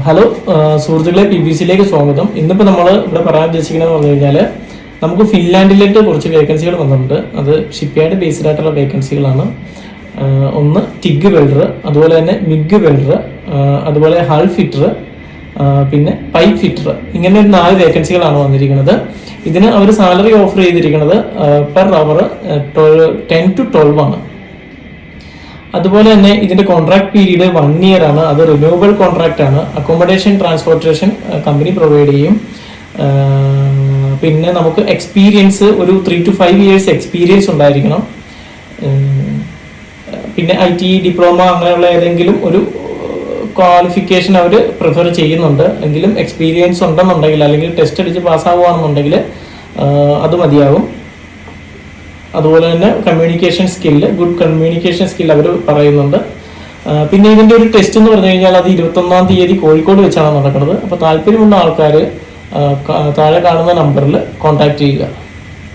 Hello സുഹൃത്തുക്കളെ, PBCയിലേക്ക് സ്വാഗതം. ഇന്നിപ്പോൾ നമ്മൾ ഇവിടെ പറയാൻ ഉദ്ദേശിക്കുന്നത് പറഞ്ഞു കഴിഞ്ഞാൽ നമുക്ക് ഫിൻലാൻഡിലേക്ക് കുറച്ച് വേക്കൻസികൾ വന്നിട്ടുണ്ട്. അത് ഷിപ്പ് യാർഡ് ബേസ്ഡ് ആയിട്ടുള്ള വേക്കൻസികളാണ്. ഒന്ന് ടിഗ് വെൽഡർ, അതുപോലെ തന്നെ മിഗ് വെൽഡർ, അതുപോലെ ഹൾ ഫിറ്റർ, പിന്നെ പൈപ്പ് ഫിറ്റർ. ഇങ്ങനെ 4 വേക്കൻസികളാണ് വന്നിരിക്കുന്നത്. ഇതിന് അവർ സാലറി ഓഫർ ചെയ്തിരിക്കുന്നത് പെർ അവർ 10 to 12 ആണ്. അതുപോലെ തന്നെ ഇതിന്റെ കോൺട്രാക്ട് പീരീഡ് 1 year ആണ്. അത് റിന്യൂവബിൾ കോൺട്രാക്ട് ആണ്. അക്കോമഡേഷൻ ട്രാൻസ്പോർട്ടേഷൻ കമ്പനി പ്രൊവൈഡ് ചെയ്യും. പിന്നെ നമുക്ക് എക്സ്പീരിയൻസ് ഒരു 3 to 5 years എക്സ്പീരിയൻസ് ഉണ്ടായിരിക്കണം. പിന്നെ IT ഡിപ്ലോമ അങ്ങനെയുള്ള ഏതെങ്കിലും ഒരു ക്വാളിഫിക്കേഷൻ അവർ പ്രിഫർ ചെയ്യുന്നുണ്ട്. എങ്കിലും എക്സ്പീരിയൻസ് ഉണ്ടെന്നുണ്ടെങ്കിൽ അല്ലെങ്കിൽ ടെസ്റ്റ് അടിച്ച് പാസ്സാവുകയാണെന്നുണ്ടെങ്കിൽ അത് മതിയാകും. അതുപോലെ തന്നെ ഗുഡ് കമ്മ്യൂണിക്കേഷൻ സ്കിൽ അവർ പറയുന്നുണ്ട്. പിന്നെ ഇതിന്റെ ഒരു ടെസ്റ്റ് എന്ന് പറഞ്ഞു കഴിഞ്ഞാൽ അത് 21-ാം തീയതി കോഴിക്കോട് വെച്ചാണ് നടക്കുന്നത്. അപ്പോൾ താല്പര്യമുള്ള ആൾക്കാർ താഴെ കാണുന്ന നമ്പറിൽ കോൺടാക്ട് ചെയ്യുക.